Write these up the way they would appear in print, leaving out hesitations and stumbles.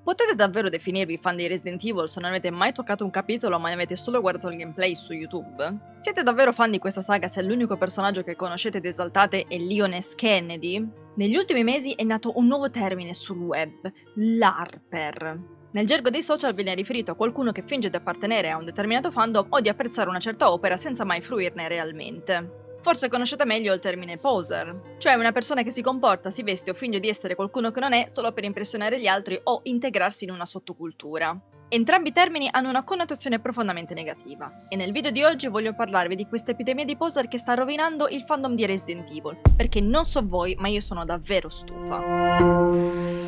Potete davvero definirvi fan di Resident Evil se non avete mai toccato un capitolo ma ne avete solo guardato il gameplay su YouTube? Siete davvero fan di questa saga se l'unico personaggio che conoscete ed esaltate è Leon S. Kennedy? Negli ultimi mesi è nato un nuovo termine sul web, l'Harper. Nel gergo dei social viene riferito a qualcuno che finge di appartenere a un determinato fandom o di apprezzare una certa opera senza mai fruirne realmente. Forse conoscete meglio il termine poser, cioè una persona che si comporta, si veste o finge di essere qualcuno che non è solo per impressionare gli altri o integrarsi in una sottocultura. Entrambi i termini hanno una connotazione profondamente negativa, e nel video di oggi voglio parlarvi di questa epidemia di poser che sta rovinando il fandom di Resident Evil, perché non so voi, ma io sono davvero stufa.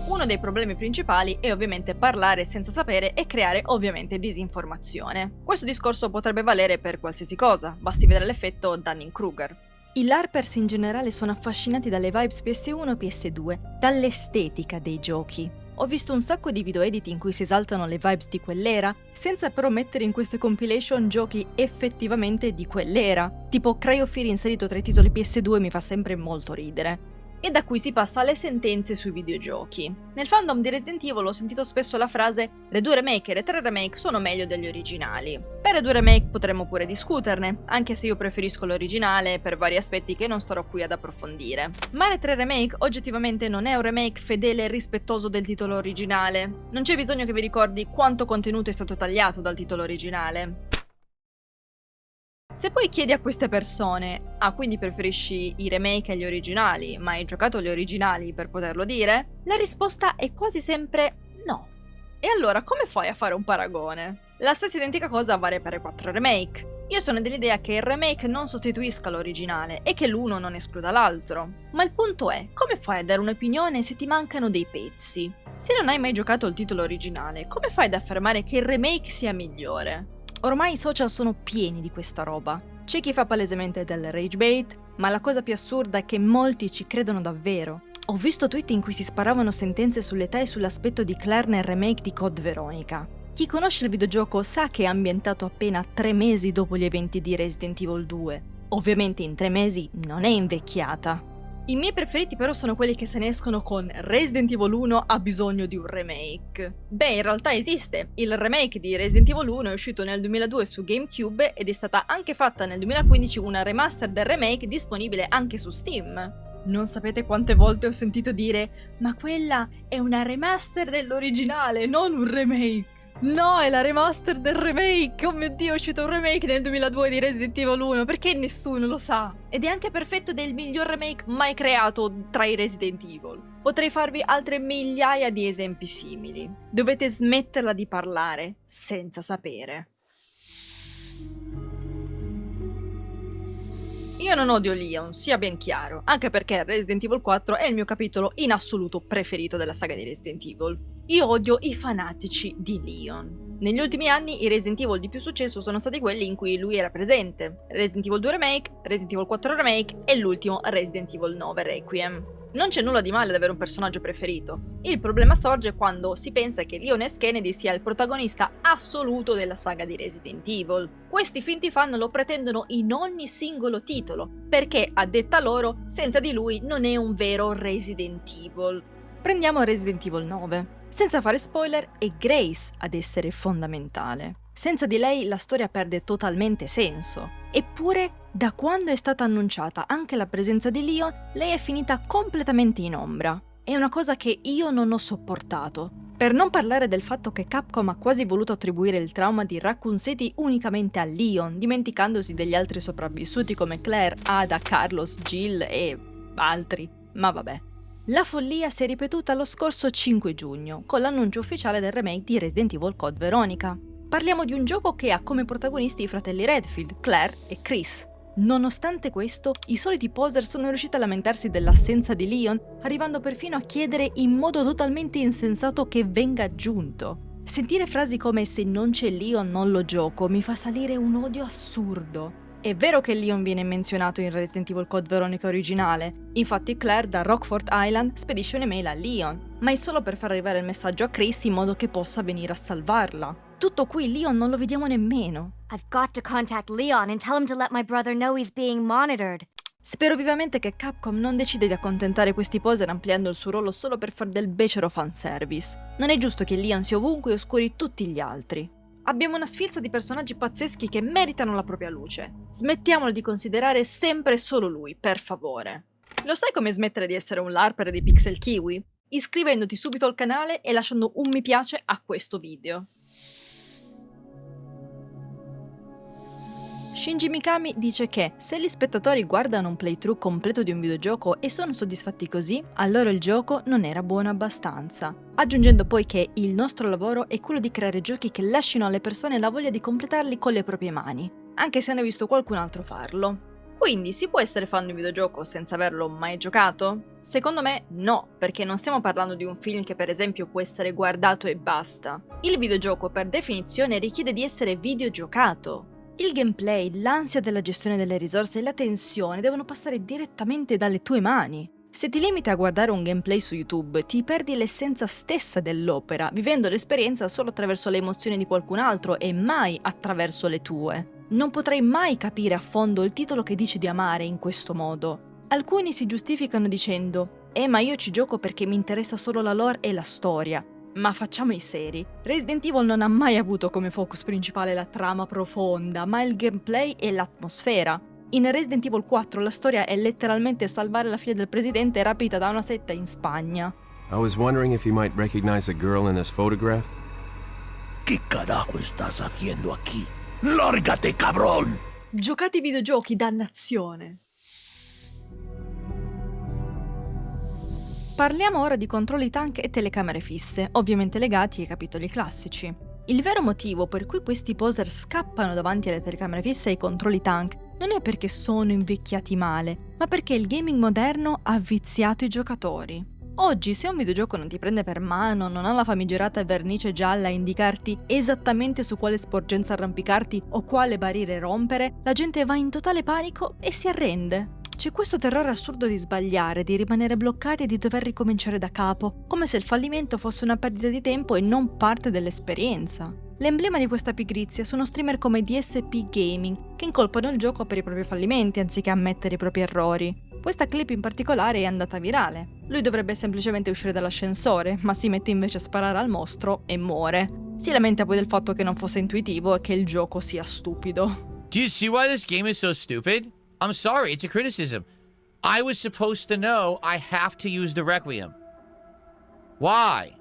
Uno dei problemi principali è ovviamente parlare senza sapere e creare ovviamente disinformazione. Questo discorso potrebbe valere per qualsiasi cosa, basti vedere l'effetto Dunning-Kruger. I LARPers in generale sono affascinati dalle vibes PS1 e PS2, dall'estetica dei giochi. Ho visto un sacco di video edit in cui si esaltano le vibes di quell'era, senza però mettere in queste compilation giochi effettivamente di quell'era. Tipo Cry of Fear inserito tra i titoli PS2 mi fa sempre molto ridere. E da qui si passa alle sentenze sui videogiochi. Nel fandom di Resident Evil ho sentito spesso la frase le 2 remake e le 3 remake sono meglio degli originali. Per le 2 remake potremmo pure discuterne, anche se io preferisco l'originale per vari aspetti che non starò qui ad approfondire. Ma le 3 remake oggettivamente non è un remake fedele e rispettoso del titolo originale. Non c'è bisogno che vi ricordi quanto contenuto è stato tagliato dal titolo originale. Se poi chiedi a queste persone, quindi preferisci i remake agli originali, ma hai giocato gli originali per poterlo dire? La risposta è quasi sempre no. E allora come fai a fare un paragone? La stessa identica cosa vale per i 4 remake. Io sono dell'idea che il remake non sostituisca l'originale e che l'uno non escluda l'altro. Ma il punto è, come fai a dare un'opinione se ti mancano dei pezzi? Se non hai mai giocato il titolo originale, come fai ad affermare che il remake sia migliore? Ormai i social sono pieni di questa roba. C'è chi fa palesemente del rage bait, ma la cosa più assurda è che molti ci credono davvero. Ho visto tweet in cui si sparavano sentenze sull'età e sull'aspetto di Claire nel remake di Code Veronica. Chi conosce il videogioco sa che è ambientato appena 3 mesi dopo gli eventi di Resident Evil 2. Ovviamente in 3 mesi non è invecchiata. I miei preferiti però sono quelli che se ne escono con Resident Evil 1 ha bisogno di un remake. Beh, in realtà esiste. Il remake di Resident Evil 1 è uscito nel 2002 su GameCube ed è stata anche fatta nel 2015 una remaster del remake disponibile anche su Steam. Non sapete quante volte ho sentito dire ma quella è una remaster dell'originale, non un remake. No, è la remaster del remake! Oh mio Dio, è uscito un remake nel 2002 di Resident Evil 1, perché nessuno lo sa? Ed è anche perfetto ed è il miglior remake mai creato tra i Resident Evil. Potrei farvi altre migliaia di esempi simili. Dovete smetterla di parlare senza sapere. Io non odio Leon, sia ben chiaro, anche perché Resident Evil 4 è il mio capitolo in assoluto preferito della saga di Resident Evil. Io odio i fanatici di Leon. Negli ultimi anni i Resident Evil di più successo sono stati quelli in cui lui era presente. Resident Evil 2 Remake, Resident Evil 4 Remake e l'ultimo Resident Evil 9 Requiem. Non c'è nulla di male ad avere un personaggio preferito. Il problema sorge quando si pensa che Leon S. Kennedy sia il protagonista assoluto della saga di Resident Evil. Questi finti fan lo pretendono in ogni singolo titolo, perché, a detta loro, senza di lui non è un vero Resident Evil. Prendiamo Resident Evil 9. Senza fare spoiler, è Grace ad essere fondamentale. Senza di lei la storia perde totalmente senso. Eppure, da quando è stata annunciata anche la presenza di Leon, lei è finita completamente in ombra. È una cosa che io non ho sopportato. Per non parlare del fatto che Capcom ha quasi voluto attribuire il trauma di Raccoon City unicamente a Leon, dimenticandosi degli altri sopravvissuti come Claire, Ada, Carlos, Jill e altri. Ma vabbè. La follia si è ripetuta lo scorso 5 giugno, con l'annuncio ufficiale del remake di Resident Evil Code Veronica. Parliamo di un gioco che ha come protagonisti i fratelli Redfield, Claire e Chris. Nonostante questo, i soliti poser sono riusciti a lamentarsi dell'assenza di Leon, arrivando perfino a chiedere in modo totalmente insensato che venga aggiunto. Sentire frasi come "se non c'è Leon non lo gioco" mi fa salire un odio assurdo. È vero che Leon viene menzionato in Resident Evil Code Veronica originale, infatti Claire da Rockfort Island spedisce un'email a Leon, ma è solo per far arrivare il messaggio a Chris in modo che possa venire a salvarla. Tutto qui Leon non lo vediamo nemmeno. I've got to contact Leon and tell him to let my brother know he's being monitored. Spero vivamente che Capcom non decida di accontentare questi poser ampliando il suo ruolo solo per far del becero fanservice. Non è giusto che Leon sia ovunque e oscuri tutti gli altri. Abbiamo una sfilza di personaggi pazzeschi che meritano la propria luce. Smettiamolo di considerare sempre solo lui, per favore. Lo sai come smettere di essere un larper di Pixel Kiwi? Iscrivendoti subito al canale e lasciando un mi piace a questo video. Shinji Mikami dice che se gli spettatori guardano un playthrough completo di un videogioco e sono soddisfatti così, allora il gioco non era buono abbastanza. Aggiungendo poi che il nostro lavoro è quello di creare giochi che lasciano alle persone la voglia di completarli con le proprie mani, anche se hanno visto qualcun altro farlo. Quindi si può essere fan di un videogioco senza averlo mai giocato? Secondo me no, perché non stiamo parlando di un film che per esempio può essere guardato e basta. Il videogioco per definizione richiede di essere videogiocato. Il gameplay, l'ansia della gestione delle risorse e la tensione devono passare direttamente dalle tue mani. Se ti limiti a guardare un gameplay su YouTube, ti perdi l'essenza stessa dell'opera, vivendo l'esperienza solo attraverso le emozioni di qualcun altro e mai attraverso le tue. Non potrai mai capire a fondo il titolo che dici di amare in questo modo. Alcuni si giustificano dicendo ma io ci gioco perché mi interessa solo la lore e la storia». Ma facciamo i seri. Resident Evil non ha mai avuto come focus principale la trama profonda, ma il gameplay e l'atmosfera. In Resident Evil 4 la storia è letteralmente salvare la figlia del presidente rapita da una setta in Spagna. I was wondering if you might recognize a girl in this photograph. ¿Qué carajo estás haciendo aquí? ¡Lárgate, cabrón! Giocate ai videogiochi, dannazione! Parliamo ora di controlli tank e telecamere fisse, ovviamente legati ai capitoli classici. Il vero motivo per cui questi poser scappano davanti alle telecamere fisse e ai controlli tank non è perché sono invecchiati male, ma perché il gaming moderno ha viziato i giocatori. Oggi, se un videogioco non ti prende per mano, non ha la famigerata vernice gialla a indicarti esattamente su quale sporgenza arrampicarti o quale barriere rompere, la gente va in totale panico e si arrende. C'è questo terrore assurdo di sbagliare, di rimanere bloccati e di dover ricominciare da capo, come se il fallimento fosse una perdita di tempo e non parte dell'esperienza. L'emblema di questa pigrizia sono streamer come DSP Gaming, che incolpano il gioco per i propri fallimenti anziché ammettere i propri errori. Questa clip in particolare è andata virale. Lui dovrebbe semplicemente uscire dall'ascensore, ma si mette invece a sparare al mostro e muore. Si lamenta poi del fatto che non fosse intuitivo e che il gioco sia stupido. Do you see why this game is so stupid? I'm sorry, it's a criticism. I was supposed to know I have to use the Requiem. Why?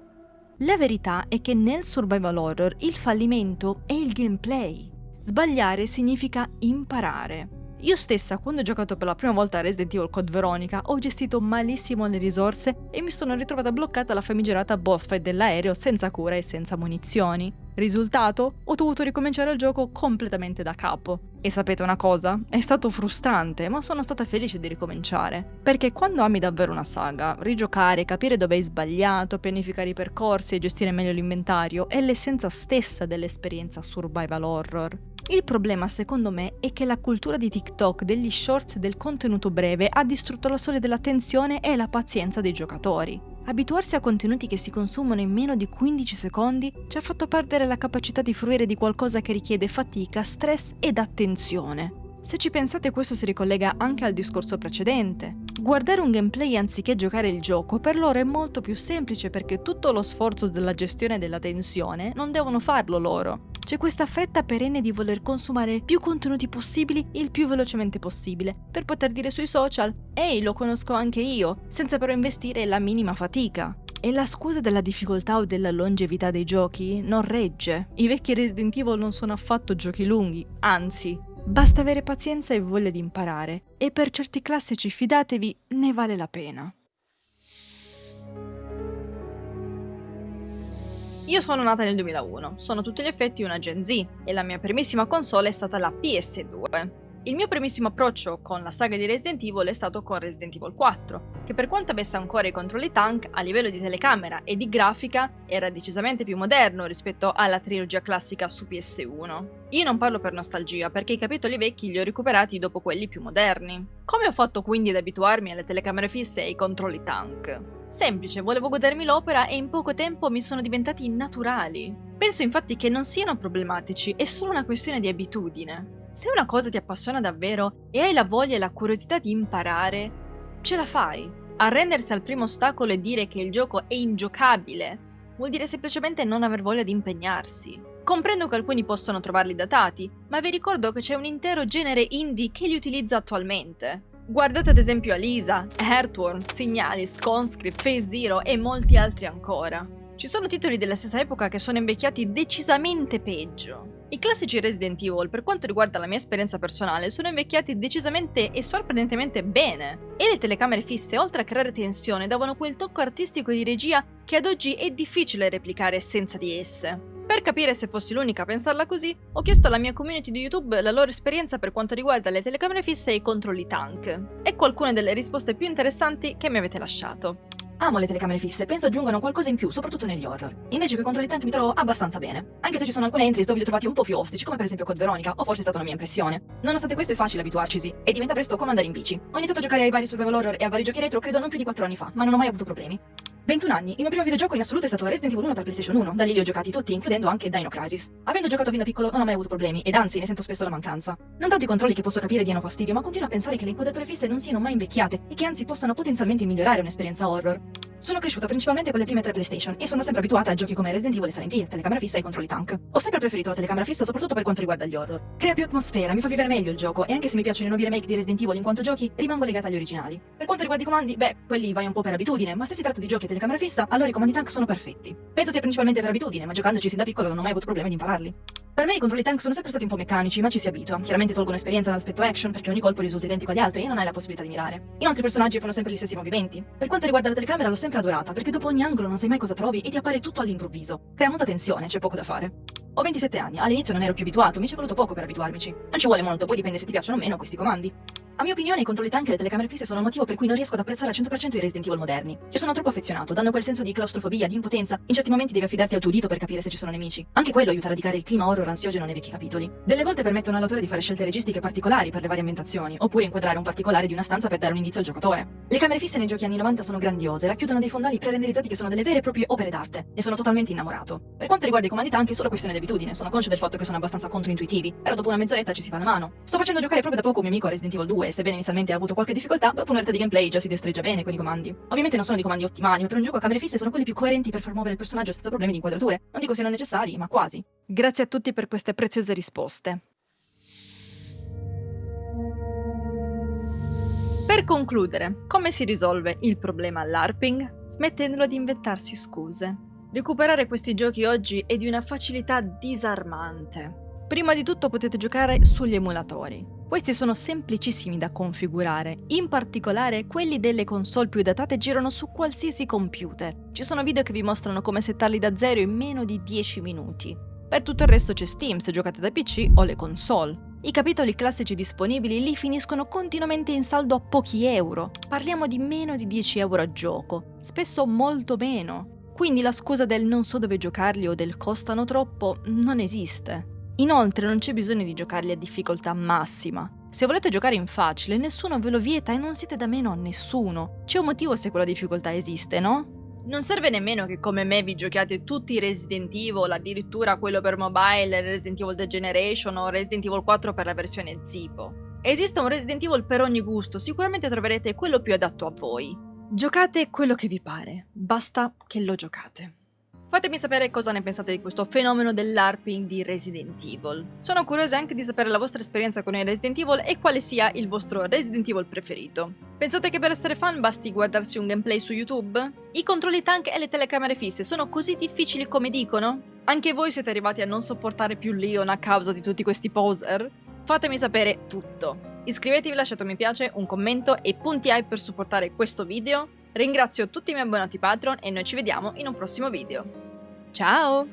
La verità è che nel survival horror il fallimento è il gameplay. Sbagliare significa imparare. Io stessa, quando ho giocato per la prima volta a Resident Evil Code Veronica, ho gestito malissimo le risorse e mi sono ritrovata bloccata alla famigerata boss fight dell'aereo senza cura e senza munizioni. Risultato? Ho dovuto ricominciare il gioco completamente da capo. E sapete una cosa? È stato frustrante, ma sono stata felice di ricominciare. Perché quando ami davvero una saga, rigiocare, capire dove hai sbagliato, pianificare i percorsi e gestire meglio l'inventario è l'essenza stessa dell'esperienza survival horror. Il problema, secondo me, è che la cultura di TikTok, degli shorts e del contenuto breve ha distrutto la soglia dell'attenzione e la pazienza dei giocatori. Abituarsi a contenuti che si consumano in meno di 15 secondi ci ha fatto perdere la capacità di fruire di qualcosa che richiede fatica, stress ed attenzione. Se ci pensate, questo si ricollega anche al discorso precedente. Guardare un gameplay anziché giocare il gioco per loro è molto più semplice perché tutto lo sforzo della gestione della tensione non devono farlo loro. C'è questa fretta perenne di voler consumare più contenuti possibili il più velocemente possibile, per poter dire sui social «Ehi, lo conosco anche io», senza però investire la minima fatica. E la scusa della difficoltà o della longevità dei giochi non regge. I vecchi Resident Evil non sono affatto giochi lunghi, anzi, basta avere pazienza e voglia di imparare. E per certi classici, fidatevi, ne vale la pena. Io sono nata nel 2001, sono a tutti gli effetti una Gen Z e la mia primissima console è stata la PS2. Il mio primissimo approccio con la saga di Resident Evil è stato con Resident Evil 4, che per quanto avesse ancora i controlli tank, a livello di telecamera e di grafica era decisamente più moderno rispetto alla trilogia classica su PS1. Io non parlo per nostalgia, perché i capitoli vecchi li ho recuperati dopo quelli più moderni. Come ho fatto quindi ad abituarmi alle telecamere fisse e ai controlli tank? Semplice, volevo godermi l'opera e in poco tempo mi sono diventati naturali. Penso infatti che non siano problematici, è solo una questione di abitudine. Se una cosa ti appassiona davvero e hai la voglia e la curiosità di imparare, ce la fai. Arrendersi al primo ostacolo e dire che il gioco è ingiocabile vuol dire semplicemente non aver voglia di impegnarsi. Comprendo che alcuni possono trovarli datati, ma vi ricordo che c'è un intero genere indie che li utilizza attualmente. Guardate ad esempio Alisa, Earthworm, Signalis, Conscript, Phase Zero e molti altri ancora. Ci sono titoli della stessa epoca che sono invecchiati decisamente peggio. I classici Resident Evil, per quanto riguarda la mia esperienza personale, sono invecchiati decisamente e sorprendentemente bene. E le telecamere fisse, oltre a creare tensione, davano quel tocco artistico e di regia che ad oggi è difficile replicare senza di esse. Per capire se fossi l'unica a pensarla così, ho chiesto alla mia community di YouTube la loro esperienza per quanto riguarda le telecamere fisse e i controlli tank. Ecco alcune delle risposte più interessanti che mi avete lasciato. Amo le telecamere fisse, penso aggiungano qualcosa in più, soprattutto negli horror. Invece coi controlli tank mi trovo abbastanza bene. Anche se ci sono alcune entries dove li ho trovati un po' più ostici, come per esempio Code Veronica, o forse è stata una mia impressione. Nonostante questo è facile abituarcisi, e diventa presto come andare in bici. Ho iniziato a giocare ai vari survival horror e a vari giochi retro credo non più di 4 anni fa, ma non ho mai avuto problemi. 21 anni, il mio primo videogioco in assoluto è stato Resident Evil 1 per PlayStation 1, da lì li ho giocati tutti, includendo anche Dino Crisis. Avendo giocato fin da piccolo non ho mai avuto problemi, ed anzi ne sento spesso la mancanza. Non tanto i controlli che posso capire diano fastidio, ma continuo a pensare che le inquadrature fisse non siano mai invecchiate e che anzi possano potenzialmente migliorare un'esperienza horror. Sono cresciuta principalmente con le prime 3 PlayStation e sono sempre abituata a giochi come Resident Evil e Silent Hill, telecamera fissa e controlli tank. Ho sempre preferito la telecamera fissa soprattutto per quanto riguarda gli horror. Crea più atmosfera, mi fa vivere meglio il gioco e anche se mi piacciono i nuovi remake di Resident Evil in quanto giochi, rimango legata agli originali. Per quanto riguarda i comandi, quelli vai un po' per abitudine, ma se si tratta di giochi a telecamera fissa, allora i comandi tank sono perfetti. Penso sia principalmente per abitudine, ma giocandoci sin da piccolo non ho mai avuto problemi di impararli. Per me i controlli tank sono sempre stati un po' meccanici, ma ci si abitua. Chiaramente tolgono esperienza dall'aspetto action perché ogni colpo risulta identico agli altri e non hai la possibilità di mirare. Inoltre i personaggi fanno sempre gli stessi movimenti. Per quanto riguarda la telecamera l'ho sempre adorata perché dopo ogni angolo non sai mai cosa trovi e ti appare tutto all'improvviso. Crea molta tensione, c'è poco da fare. Ho 27 anni, all'inizio non ero più abituato, mi ci è voluto poco per abituarmici. Non ci vuole molto, poi dipende se ti piacciono o meno questi comandi. A mia opinione i controlli tank e le telecamere fisse sono il motivo per cui non riesco ad apprezzare al 100% i Resident Evil moderni. Ci sono troppo affezionato, danno quel senso di claustrofobia, di impotenza. In certi momenti devi affidarti al tuo udito per capire se ci sono nemici. Anche quello aiuta a radicare il clima horror ansiogeno nei vecchi capitoli. Delle volte permettono all'autore di fare scelte registiche particolari per le varie ambientazioni, oppure inquadrare un particolare di una stanza per dare un indizio al giocatore. Le camere fisse nei giochi anni 90 sono grandiose, racchiudono dei fondali pre-renderizzati che sono delle vere e proprie opere d'arte. Ne sono totalmente innamorato. Per quanto riguarda i comandi tank è solo questione di abitudine, sono conscio del fatto che sono abbastanza controintuitivi, però dopo una mezz'oretta ci si fa la mano. Sto facendo giocare proprio da poco un mio amico a Resident Evil 2 e sebbene inizialmente ha avuto qualche difficoltà, dopo un'oretta di gameplay già si destreggia bene con i comandi. Ovviamente non sono dei comandi ottimali, ma per un gioco a camere fisse sono quelli più coerenti per far muovere il personaggio senza problemi di inquadrature. Non dico siano necessari, ma quasi. Grazie a tutti per queste preziose risposte. Per concludere, come si risolve il problema LARPing? Smettendolo di inventarsi scuse. Recuperare questi giochi oggi è di una facilità disarmante. Prima di tutto potete giocare sugli emulatori. Questi sono semplicissimi da configurare, in particolare quelli delle console più datate girano su qualsiasi computer. Ci sono video che vi mostrano come settarli da zero in meno di 10 minuti. Per tutto il resto c'è Steam se giocate da PC o le console. I capitoli classici disponibili lì finiscono continuamente in saldo a pochi euro. Parliamo di meno di 10 euro a gioco, spesso molto meno. Quindi la scusa del non so dove giocarli o del costano troppo non esiste. Inoltre non c'è bisogno di giocarli a difficoltà massima. Se volete giocare in facile, nessuno ve lo vieta e non siete da meno a nessuno. C'è un motivo se quella difficoltà esiste, no? Non serve nemmeno che come me vi giochiate tutti i Resident Evil, addirittura quello per mobile, Resident Evil The Generation o Resident Evil 4 per la versione Zipo. Esiste un Resident Evil per ogni gusto, sicuramente troverete quello più adatto a voi. Giocate quello che vi pare, basta che lo giocate. Fatemi sapere cosa ne pensate di questo fenomeno dell'LARPing di Resident Evil. Sono curiosa anche di sapere la vostra esperienza con i Resident Evil e quale sia il vostro Resident Evil preferito. Pensate che per essere fan basti guardarsi un gameplay su YouTube? I controlli tank e le telecamere fisse sono così difficili come dicono? Anche voi siete arrivati a non sopportare più Leon a causa di tutti questi poser? Fatemi sapere tutto. Iscrivetevi, lasciate un mi piace, un commento e punti hype per supportare questo video. Ringrazio tutti i miei abbonati Patreon e noi ci vediamo in un prossimo video. Ciao!